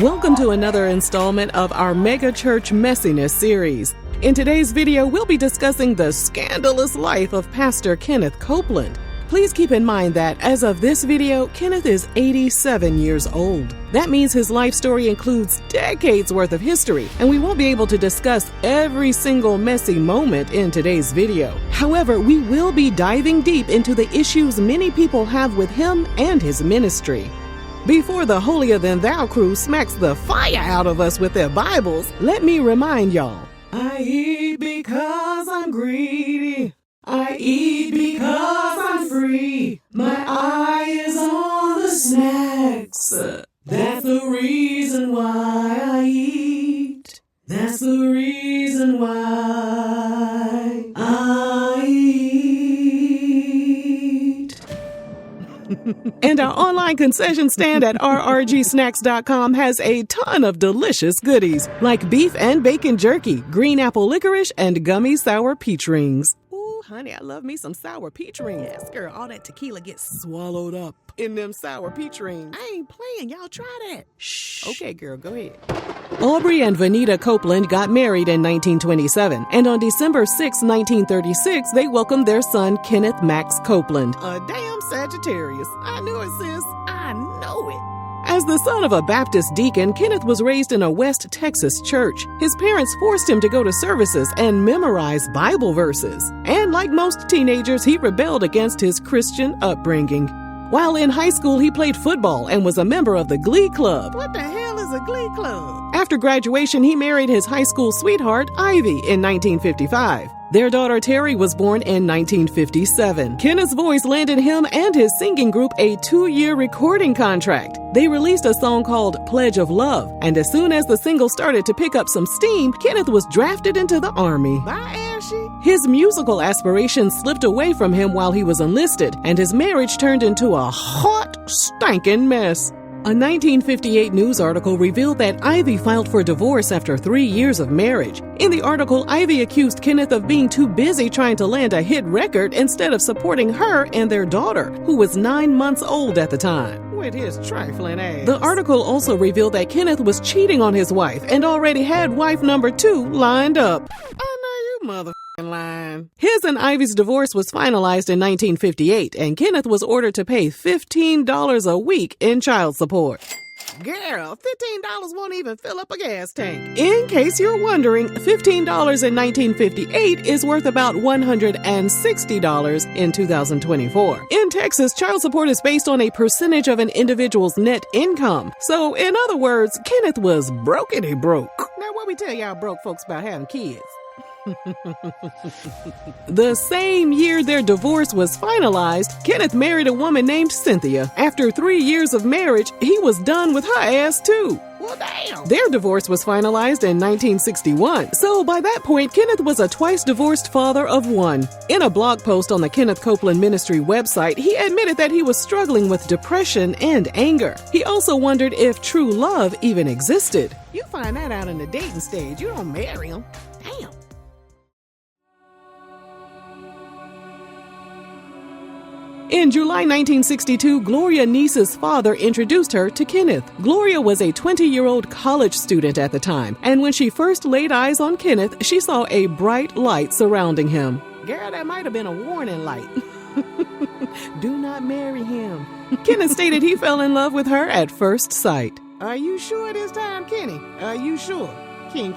Welcome to another installment of our Megachurch Messiness series. In today's video, we'll be discussing the scandalous life of Pastor Kenneth Copeland. Please keep in mind that as of this video, Kenneth is 87 years old. That means his life story includes decades worth of history, and we won't be able to discuss every single messy moment in today's video. However, we will be diving deep into the issues many people have with him and his ministry. Before the holier-than-thou crew smacks the fire out of us with their Bibles, let me remind y'all. I eat because I'm greedy. I eat because I'm free. My eye is on the snacks. That's the reason why I eat. That's the reason why I eat. And our online concession stand at rrgsnacks.com has a ton of delicious goodies, like beef and bacon jerky, green apple licorice, and gummy sour peach rings. Ooh, honey, I love me some sour peach rings. Yes, girl, all that tequila gets swallowed up in them sour peach rings. I ain't playing. Y'all try that. Shh. Okay, girl, go ahead. Aubrey and Vanita Copeland got married in 1927, and on December 6, 1936, they welcomed their son, Kenneth Max Copeland. A damn Sagittarius. I knew it, sis. I know it. As the son of a Baptist deacon, Kenneth was raised in a West Texas church. His parents forced him to go to services and memorize Bible verses. And like most teenagers, he rebelled against his Christian upbringing. While in high school, he played football and was a member of the Glee Club. What the hell is a Glee Club? After graduation, he married his high school sweetheart, Ivy, in 1955. Their daughter, Terry, was born in 1957. Kenneth's voice landed him and his singing group a 2-year recording contract. They released a song called Pledge of Love, and as soon as the single started to pick up some steam, Kenneth was drafted into the Army. Bye, Ashley. His musical aspirations slipped away from him while he was enlisted, and his marriage turned into a hot, stinking mess. A 1958 news article revealed that Ivy filed for divorce after 3 years of marriage. In the article, Ivy accused Kenneth of being too busy trying to land a hit record instead of supporting her and their daughter, who was 9 months old at the time. With his trifling ass. The article also revealed that Kenneth was cheating on his wife and already had wife number 2 lined up. I know you motherfucking lying. His and Ivy's divorce was finalized in 1958, and Kenneth was ordered to pay $15 a week in child support. Girl, $15 won't even fill up a gas tank. In case you're wondering, $15 in 1958 is worth about $160 in 2024. In Texas, child support is based on a percentage of an individual's net income. So, in other words, Kenneth was brokety broke. Now, what we tell y'all broke folks about having kids? The same year their divorce was finalized, Kenneth married a woman named Cynthia. After 3 years of marriage, he was done with her ass too. Well, damn. Their divorce was finalized in 1961. So by that point, Kenneth was a twice divorced father of 1. In a blog post on the Kenneth Copeland Ministry website, he admitted that he was struggling with depression and anger. He also wondered if true love even existed. You find that out in the dating stage. You don't marry him. Damn. In July 1962, Gloria Neese's father introduced her to Kenneth. Gloria was a 20-year-old college student at the time, and when she first laid eyes on Kenneth, she saw a bright light surrounding him. Girl, that might have been a warning light. Do not marry him. Kenneth stated he fell in love with her at first sight. Are you sure this time, Kenny? Are you sure? Ken.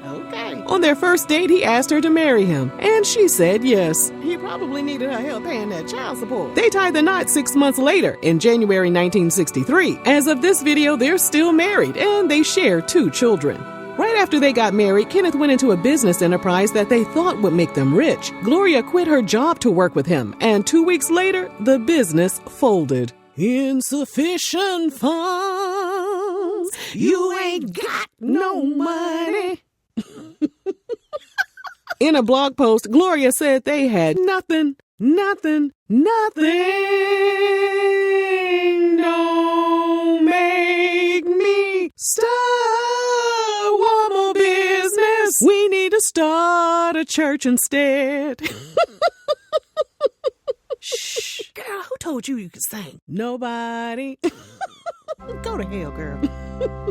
Okay. On their first date, he asked her to marry him, and she said yes. He probably needed her help paying that child support. They tied the knot 6 months later, in January 1963. As of this video, they're still married, and they share 2 children. Right after they got married, Kenneth went into a business enterprise that they thought would make them rich. Gloria quit her job to work with him, and 2 weeks later, the business folded. Insufficient funds, you ain't got no money. In a blog post, Gloria said they had nothing. Don't make me start one more business. We need to start a church instead. Shh. Girl, who told you could sing? Nobody. Go to hell, girl.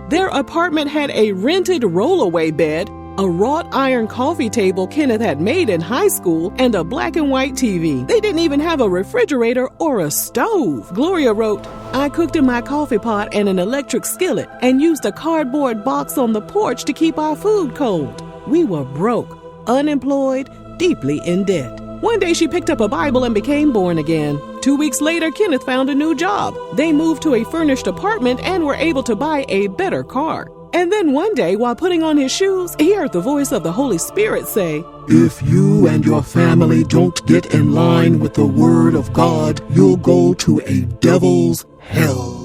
Their apartment had a rented rollaway bed, a wrought iron coffee table Kenneth had made in high school, and a black and white TV. They didn't even have a refrigerator or a stove. Gloria wrote, "I cooked in my coffee pot and an electric skillet and used a cardboard box on the porch to keep our food cold. We were broke, unemployed, deeply in debt." One day she picked up a Bible and became born again. 2 weeks later, Kenneth found a new job. They moved to a furnished apartment and were able to buy a better car. And then one day, while putting on his shoes, he heard the voice of the Holy Spirit say, "If you and your family don't get in line with the Word of God, you'll go to a devil's hell."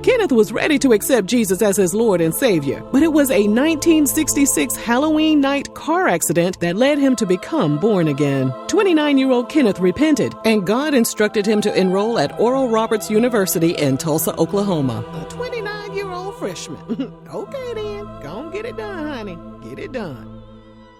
Kenneth was ready to accept Jesus as his Lord and Savior, but it was a 1966 Halloween night car accident that led him to become born again. 29-year-old Kenneth repented, and God instructed him to enroll at Oral Roberts University in Tulsa, Oklahoma. A 29-year-old freshman. Okay then, go on, get it done, honey. Get it done.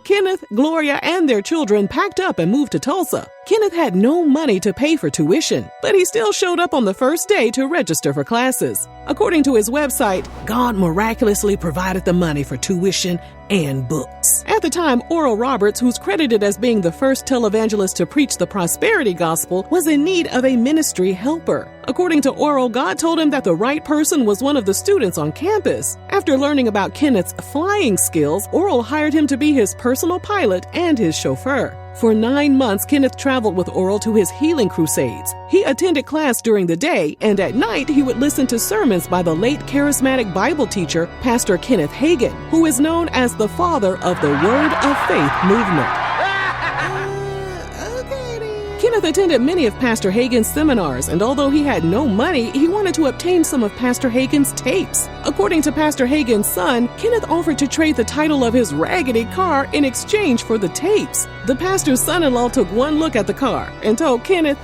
Kenneth, Gloria, and their children packed up and moved to Tulsa. Kenneth had no money to pay for tuition, but he still showed up on the first day to register for classes. According to his website, God miraculously provided the money for tuition and books. At the time, Oral Roberts, who's credited as being the first televangelist to preach the prosperity gospel, was in need of a ministry helper. According to Oral, God told him that the right person was one of the students on campus. After learning about Kenneth's flying skills, Oral hired him to be his personal pilot and his chauffeur. For 9 months, Kenneth traveled with Oral to his healing crusades. He attended class during the day, and at night he would listen to sermons by the late charismatic Bible teacher, Pastor Kenneth Hagin, who is known as the father of the Word of Faith movement. Kenneth attended many of Pastor Hagin's seminars, and although he had no money, he wanted to obtain some of Pastor Hagin's tapes. According to Pastor Hagin's son, Kenneth offered to trade the title of his raggedy car in exchange for the tapes. The pastor's son-in-law took one look at the car and told Kenneth,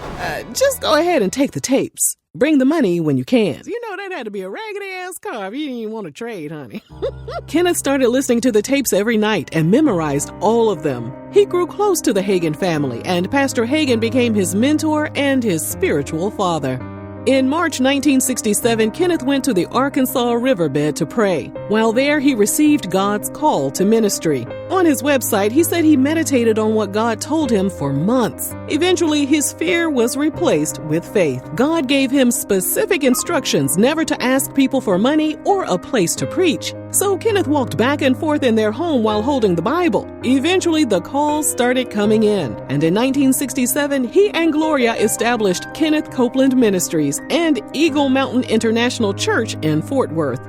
just go ahead and take the tapes. Bring the money when you can. You know, that had to be a raggedy-ass car if you didn't even want to trade, honey. Kenneth started listening to the tapes every night and memorized all of them. He grew close to the Hagin family, and Pastor Hagin became his mentor and his spiritual father. In March 1967, Kenneth went to the Arkansas riverbed to pray. While there, he received God's call to ministry. On his website, he said he meditated on what God told him for months. Eventually, his fear was replaced with faith. God gave him specific instructions never to ask people for money or a place to preach. So Kenneth walked back and forth in their home while holding the Bible. Eventually, the calls started coming in. And in 1967, he and Gloria established Kenneth Copeland Ministries and Eagle Mountain International Church in Fort Worth.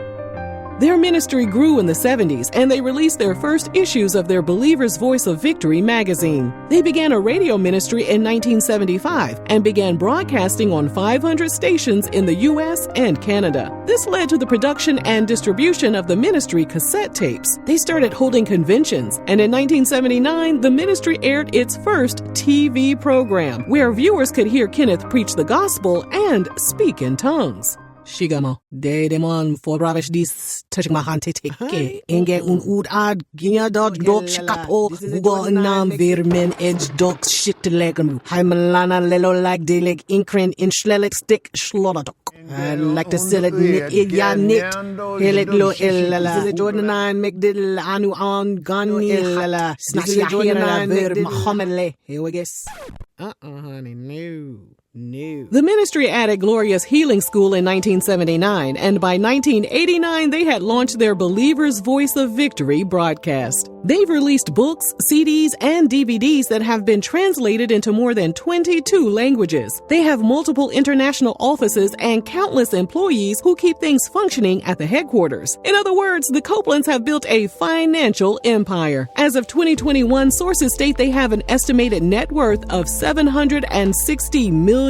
Their ministry grew in the 70s, and they released their first issues of their Believer's Voice of Victory magazine. They began a radio ministry in 1975 and began broadcasting on 500 stations in the U.S. and Canada. This led to the production and distribution of the ministry cassette tapes. They started holding conventions, and in 1979, the ministry aired its first TV program, where viewers could hear Kenneth preach the gospel and speak in tongues. Shigamo, de demon for ravish dis touching my hand take inge un ud ad ginya dog shikapo go nam vermin edge dog shit legum heimalana lelo like de leg inkren in schlelek stick schlodok. I like to sell it nit ya nit helet lo illa Jordan 9 mcdill anu on gun illa snatch Jordan 9 ver Muhammad here we guess honey no. The ministry added Gloria's Healing School in 1979, and by 1989, they had launched their Believer's Voice of Victory broadcast. They've released books, CDs, and DVDs that have been translated into more than 22 languages. They have multiple international offices and countless employees who keep things functioning at the headquarters. In other words, the Copelands have built a financial empire. As of 2021, sources state they have an estimated net worth of $760 million,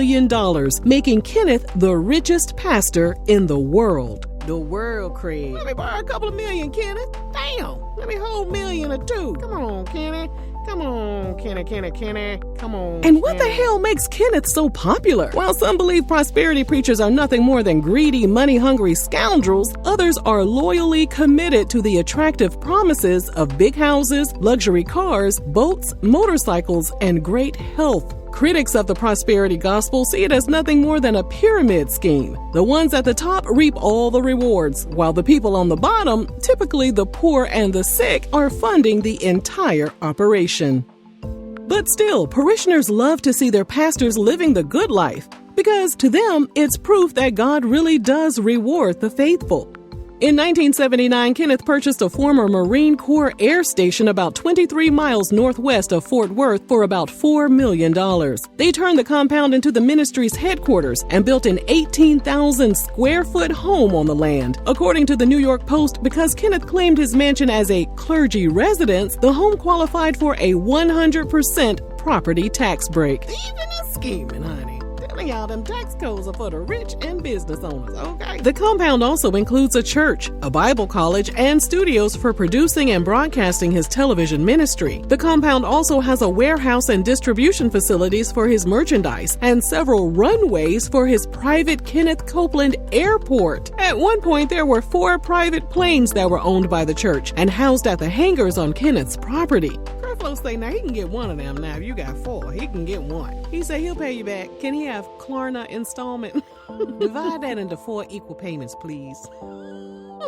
making Kenneth the richest pastor in the world. The world, Craig. Let me borrow a couple of million, Kenneth. Damn. Let me hold $1 million or $2 million. Come on, Kenneth. Come on, Kenneth. Come on. And what the hell makes Kenneth so popular? While some believe prosperity preachers are nothing more than greedy, money-hungry scoundrels, others are loyally committed to the attractive promises of big houses, luxury cars, boats, motorcycles, and great health. Critics of the prosperity gospel see it as nothing more than a pyramid scheme. The ones at the top reap all the rewards, while the people on the bottom, typically the poor and the sick, are funding the entire operation. But still, parishioners love to see their pastors living the good life, because to them, it's proof that God really does reward the faithful. In 1979, Kenneth purchased a former Marine Corps air station about 23 miles northwest of Fort Worth for about $4 million. They turned the compound into the ministry's headquarters and built an 18,000 square foot home on the land. According to the New York Post, because Kenneth claimed his mansion as a clergy residence, the home qualified for a 100% property tax break. Even a scheming, honey. Y'all, them tax codes are for the rich and business owners, okay? The compound also includes a church, a Bible college, and studios for producing and broadcasting his television ministry. The compound also has a warehouse and distribution facilities for his merchandise and several runways for his private Kenneth Copeland Airport. At one point, there were 4 private planes that were owned by the church and housed at the hangars on Kenneth's property. Creflo say now he can get one of them. Now if you got 4, he can get one. He said he'll pay you back. Can he have Klarna installment? Divide that into 4 equal payments, please. And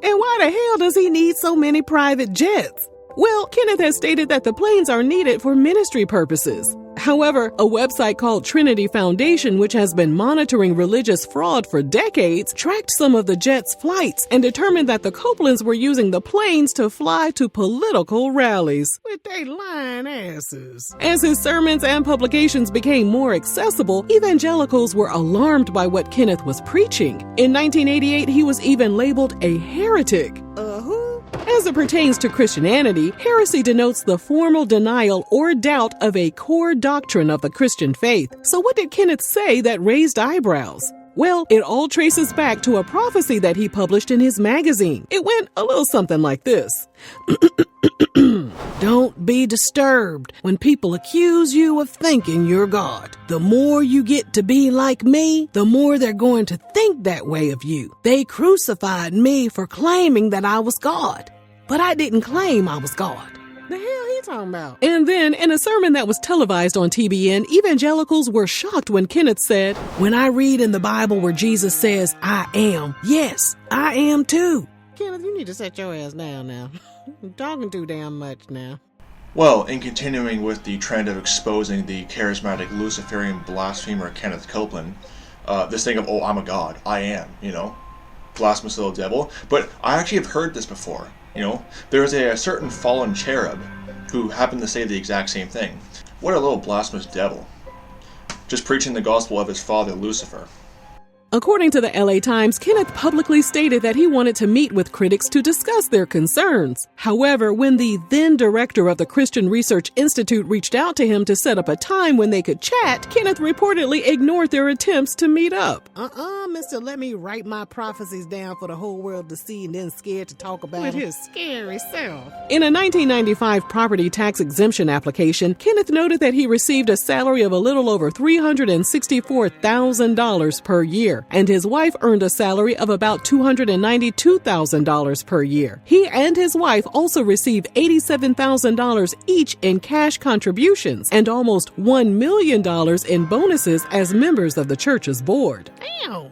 why the hell does he need so many private jets? Well, Kenneth has stated that the planes are needed for ministry purposes. However, a website called Trinity Foundation, which has been monitoring religious fraud for decades, tracked some of the jet's flights and determined that the Copelands were using the planes to fly to political rallies. With they lying asses. As his sermons and publications became more accessible, evangelicals were alarmed by what Kenneth was preaching. In 1988, he was even labeled a heretic. Who? As it pertains to Christianity, heresy denotes the formal denial or doubt of a core doctrine of the Christian faith. So what did Kenneth say that raised eyebrows? Well, it all traces back to a prophecy that he published in his magazine. It went a little something like this. Don't be disturbed when people accuse you of thinking you're God. The more you get to be like me, the more they're going to think that way of you. They crucified me for claiming that I was God, but I didn't claim I was God. The hell he talking about? And then, in a sermon that was televised on TBN, evangelicals were shocked when Kenneth said, "When I read in the Bible where Jesus says, 'I am,' yes, I am too." Kenneth, you need to set your ass down now. You're talking too damn much now. Well, in continuing with the trend of exposing the charismatic Luciferian blasphemer Kenneth Copeland, this thing of, I'm a god, I am, blasphemous little devil. But I actually have heard this before. There's a certain fallen cherub who happened to say the exact same thing. What a little blasphemous devil. Just preaching the gospel of his father, Lucifer. According to the LA Times, Kenneth publicly stated that he wanted to meet with critics to discuss their concerns. However, when the then director of the Christian Research Institute reached out to him to set up a time when they could chat, Kenneth reportedly ignored their attempts to meet up. Mister, let me write my prophecies down for the whole world to see and then scared to talk about with his scary self. In a 1995 property tax exemption application, Kenneth noted that he received a salary of a little over $364,000 per year, and his wife earned a salary of about $292,000 per year. He and his wife also received $87,000 each in cash contributions and almost $1 million in bonuses as members of the church's board. Damn!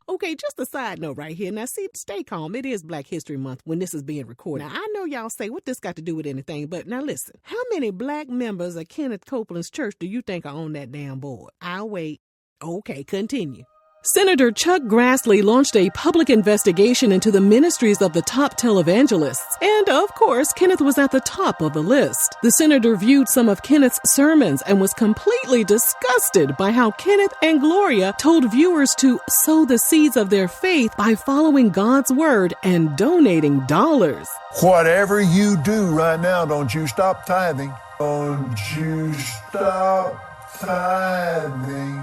Okay, just a side note right here. Now, see, stay calm. It is Black History Month when this is being recorded. Now, I know y'all say, what this got to do with anything? But now listen, how many black members of Kenneth Copeland's church do you think are on that damn board? I'll wait. Okay, continue. Senator Chuck Grassley launched a public investigation into the ministries of the top televangelists, and of course, Kenneth was at the top of the list. The senator viewed some of Kenneth's sermons and was completely disgusted by how Kenneth and Gloria told viewers to sow the seeds of their faith by following God's word and donating dollars. Whatever you do right now, don't you stop tithing. Don't you stop tithing.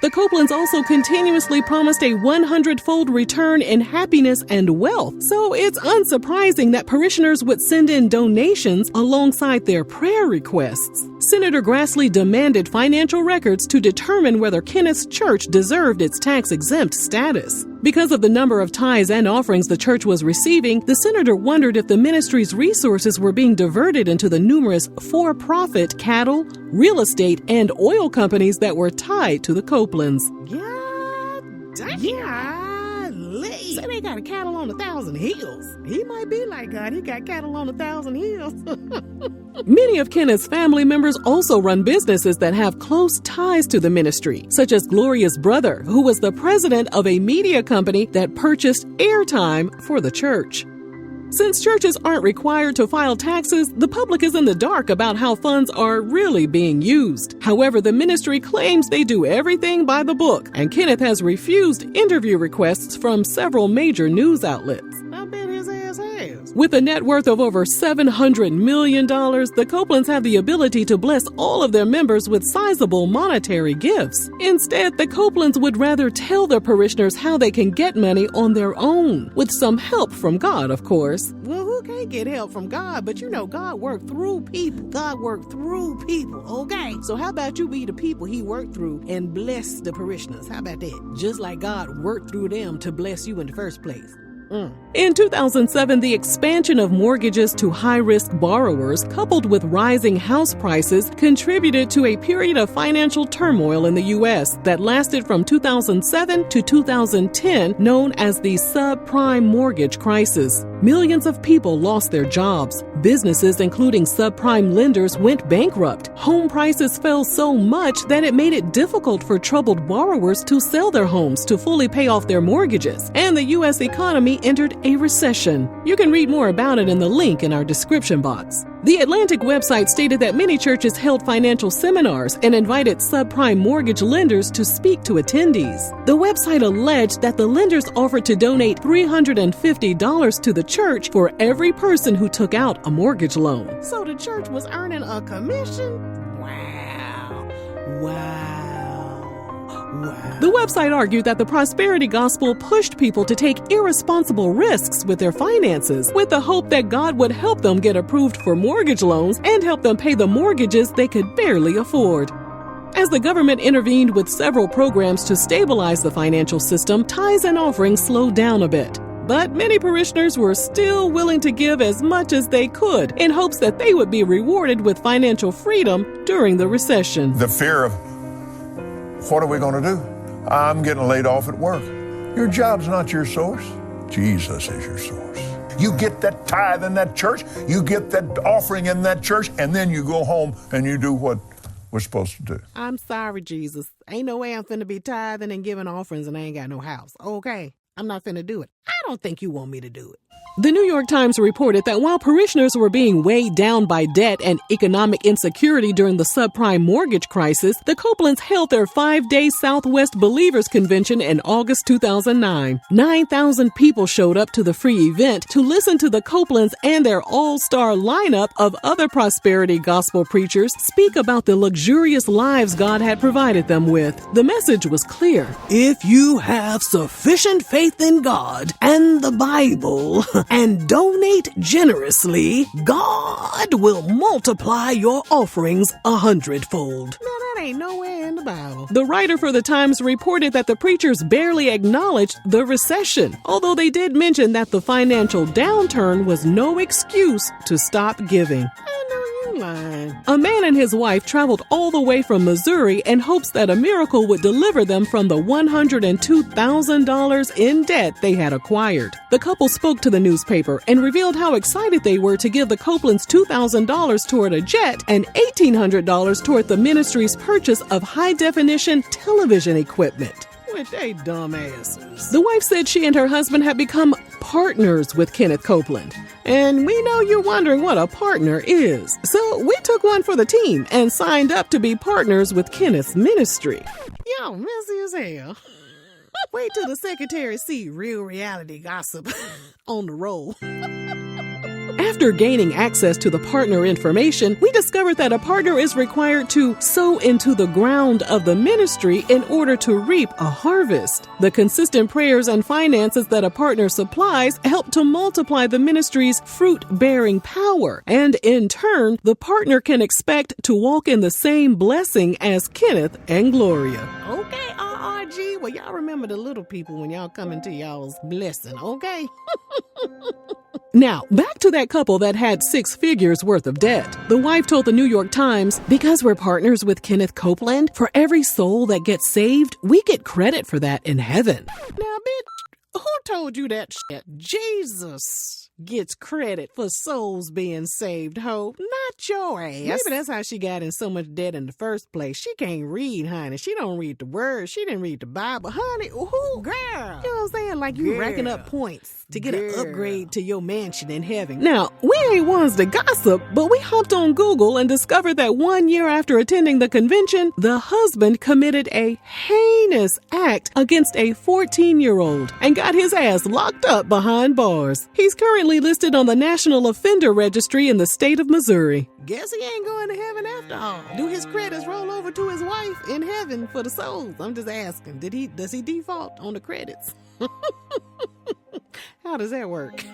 The Copelands also continuously promised a 100-fold return in happiness and wealth, so it's unsurprising that parishioners would send in donations alongside their prayer requests. Senator Grassley demanded financial records to determine whether Kenneth's church deserved its tax-exempt status. Because of the number of tithes and offerings the church was receiving, the senator wondered if the ministry's resources were being diverted into the numerous for-profit cattle, real estate, and oil companies that were tied to the Copelands. God damn. Say they got a cattle on 1,000 hills. He might be like God. He got cattle on 1,000 hills. Many of Kenneth's family members also run businesses that have close ties to the ministry, such as Gloria's brother, who was the president of a media company that purchased airtime for the church. Since churches aren't required to file taxes, the public is in the dark about how funds are really being used. However, the ministry claims they do everything by the book, and Kenneth has refused interview requests from several major news outlets. I bet his ass has. With a net worth of over $700 million, the Copelands have the ability to bless all of their members with sizable monetary gifts. Instead, the Copelands would rather tell their parishioners how they can get money on their own, with some help from God, of course. Well, who can't get help from God? But you know, God worked through people. God worked through people, okay? So how about you be the people he worked through and bless the parishioners? How about that? Just like God worked through them to bless you in the first place. In 2007, the expansion of mortgages to high-risk borrowers, coupled with rising house prices, contributed to a period of financial turmoil in the U.S. that lasted from 2007 to 2010, known as the subprime mortgage crisis. Millions of people lost their jobs. Businesses, including subprime lenders, went bankrupt. Home prices fell so much that it made it difficult for troubled borrowers to sell their homes to fully pay off their mortgages, and the U.S. economy entered a recession. You can read more about it in the link in our description box. The Atlantic website stated that many churches held financial seminars and invited subprime mortgage lenders to speak to attendees. The website alleged that the lenders offered to donate $350 to the church for every person who took out a mortgage loan. So the church was earning a commission? Wow. The website argued that the prosperity gospel pushed people to take irresponsible risks with their finances, with the hope that God would help them get approved for mortgage loans and help them pay the mortgages they could barely afford. As the government intervened with several programs to stabilize the financial system, tithes and offerings slowed down a bit. But many parishioners were still willing to give as much as they could in hopes that they would be rewarded with financial freedom during the recession. The fear of, what are we going to do? I'm getting laid off at work. Your job's not your source. Jesus is your source. You get that tithe in that church, you get that offering in that church, and then you go home and you do what we're supposed to do. I'm sorry, Jesus. Ain't no way I'm finna be tithing and giving offerings and I ain't got no house. Okay, I'm not finna do it. I don't think you want me to do it. The New York Times reported that while parishioners were being weighed down by debt and economic insecurity during the subprime mortgage crisis, the Copelands held their 5-day Southwest Believers Convention in August 2009. 9,000 people showed up to the free event to listen to the Copelands and their all-star lineup of other prosperity gospel preachers speak about the luxurious lives God had provided them with. The message was clear. If you have sufficient faith in God and the Bible and donate generously, God will multiply your offerings 100-fold. Now, that ain't nowhere in the Bible. The writer for the Times reported that the preachers barely acknowledged the recession, although they did mention that the financial downturn was no excuse to stop giving. I know you lying. A man and his wife traveled all the way from Missouri in hopes that a miracle would deliver them from the $102,000 in debt they had acquired. The couple spoke to the newspaper and revealed how excited they were to give the Copelands $2,000 toward a jet and $1,800 toward the ministry's purchase of high-definition television equipment. With they dumbasses. The wife said she and her husband had become partners with Kenneth Copeland. And we know you're wondering what a partner is. So we took one for the team and signed up to be partners with Kenneth's ministry. Yo, messy as hell. Wait till the secretary see real reality gossip on the roll. After After gaining access to the partner information, we discovered that a partner is required to sow into the ground of the ministry in order to reap a harvest. The consistent prayers and finances that a partner supplies help to multiply the ministry's fruit-bearing power, and in turn, the partner can expect to walk in the same blessing as Kenneth and Gloria. Okay, RRG, well, y'all remember the little people when y'all come into y'all's blessing, okay? Now, back to that couple that had 6 figures worth of debt. The wife told the New York Times, "Because we're partners with Kenneth Copeland, for every soul that gets saved, we get credit for that in heaven." Now, bitch, who told you that shit? Jesus gets credit for souls being saved, ho. Not your ass. Maybe that's how she got in so much debt in the first place. She can't read, honey. She don't read the word. She didn't read the Bible. Honey, who? Girl. You know what I'm saying? Like you racking up points to get an upgrade to your mansion in heaven. Now, we ain't ones to gossip, but we hopped on Google and discovered that 1 year after attending the convention, the husband committed a heinous act against a 14-year-old and got his ass locked up behind bars. He's currently listed on the National Offender Registry in the state of Missouri. Guess he ain't going to heaven after all. Do his credits roll over to his wife in heaven for the souls? I'm just asking. Does he default on the credits? How does that work?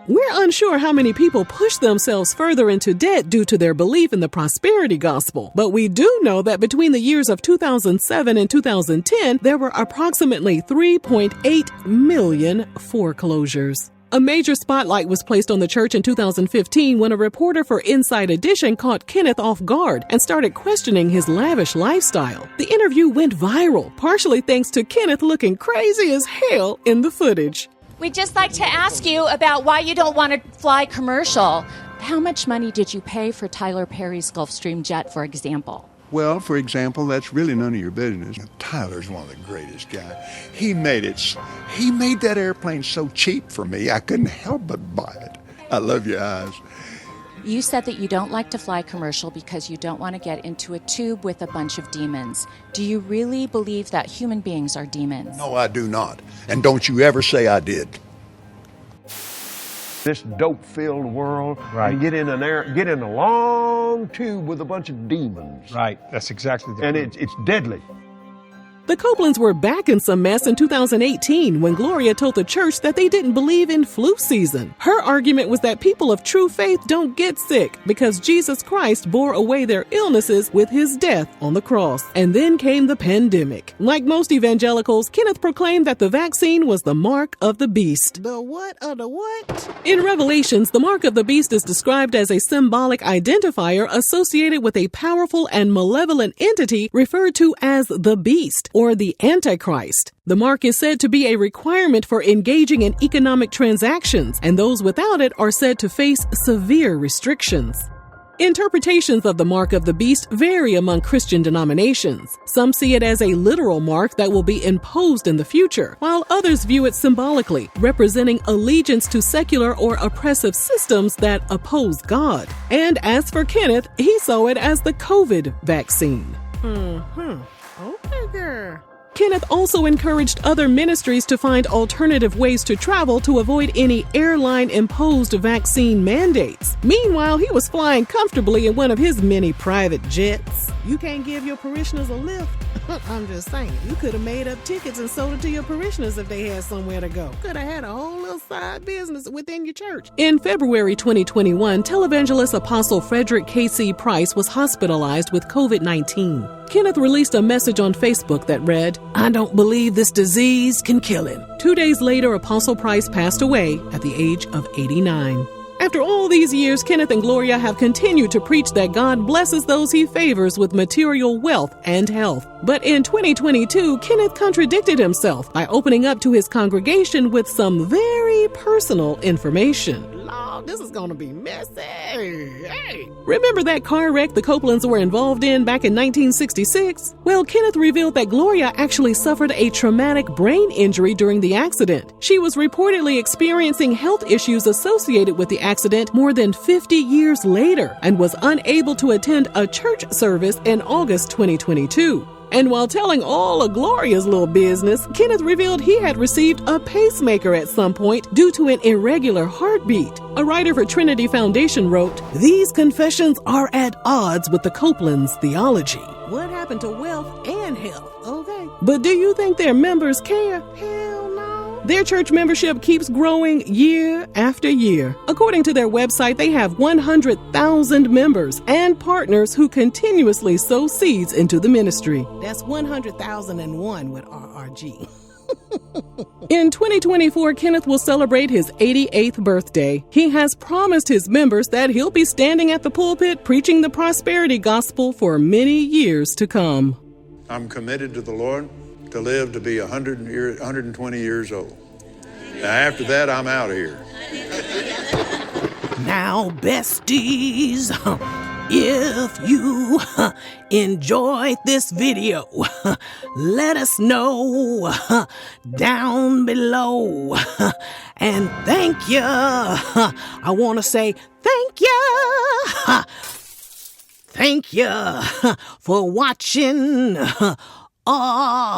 We're unsure how many people push themselves further into debt due to their belief in the prosperity gospel, but we do know that between the years of 2007 and 2010, there were approximately 3.8 million foreclosures. A major spotlight was placed on the church in 2015 when a reporter for Inside Edition caught Kenneth off guard and started questioning his lavish lifestyle. The interview went viral, partially thanks to Kenneth looking crazy as hell in the footage. We'd just like to ask you about why you don't want to fly commercial. How much money did you pay for Tyler Perry's Gulfstream jet, for example? Well, for example, that's really none of your business. Tyler's one of the greatest guys. He made that airplane so cheap for me, I couldn't help but buy it. I love your eyes. You said that you don't like to fly commercial because you don't want to get into a tube with a bunch of demons. Do you really believe that human beings are demons? No, I do not. And don't you ever say I did. This dope-filled world, right? And get in a long tube with a bunch of demons. Right, that's exactly the and it's deadly. The Copelands were back in some mess in 2018 when Gloria told the church that they didn't believe in flu season. Her argument was that people of true faith don't get sick because Jesus Christ bore away their illnesses with his death on the cross. And then came the pandemic. Like most evangelicals, Kenneth proclaimed that the vaccine was the mark of the beast. The what of the what? In Revelations, the mark of the beast is described as a symbolic identifier associated with a powerful and malevolent entity referred to as the beast, or the Antichrist. The mark is said to be a requirement for engaging in economic transactions, and those without it are said to face severe restrictions. Interpretations of the mark of the beast vary among Christian denominations. Some see it as a literal mark that will be imposed in the future, while others view it symbolically, representing allegiance to secular or oppressive systems that oppose God. And as for Kenneth, he saw it as the COVID vaccine. Okay, girl. Kenneth also encouraged other ministries to find alternative ways to travel to avoid any airline-imposed vaccine mandates. Meanwhile, he was flying comfortably in one of his many private jets. You can't give your parishioners a lift? I'm just saying, you could have made up tickets and sold it to your parishioners if they had somewhere to go. Could have had a whole little side business within your church. In February 2021, televangelist Apostle Frederick K.C. Price was hospitalized with COVID-19. Kenneth released a message on Facebook that read, "I don't believe this disease can kill him." 2 days later, Apostle Price passed away at the age of 89. After all these years, Kenneth and Gloria have continued to preach that God blesses those he favors with material wealth and health. But in 2022, Kenneth contradicted himself by opening up to his congregation with some very personal information. Lord, this is gonna be messy. Hey. Remember that car wreck the Copelands were involved in back in 1966? Well, Kenneth revealed that Gloria actually suffered a traumatic brain injury during the accident. She was reportedly experiencing health issues associated with the accident more than 50 years later and was unable to attend a church service in August 2022. And while telling all a glorious little business, Kenneth revealed he had received a pacemaker at some point due to an irregular heartbeat. A writer for Trinity Foundation wrote, "These confessions are at odds with the Copelands' theology." What happened to wealth and health? Okay. But do you think their members care? Hell no. Their church membership keeps growing year after year. According to their website, they have 100,000 members and partners who continuously sow seeds into the ministry. That's 100,001 with RRG. In 2024, Kenneth will celebrate his 88th birthday. He has promised his members that he'll be standing at the pulpit preaching the prosperity gospel for many years to come. I'm committed to the Lord to live to be 120 years old. Now, after that, I'm out of here. Now, besties, if you enjoyed this video, let us know down below. And thank you. I want to say thank you. Thank you for watching RRG.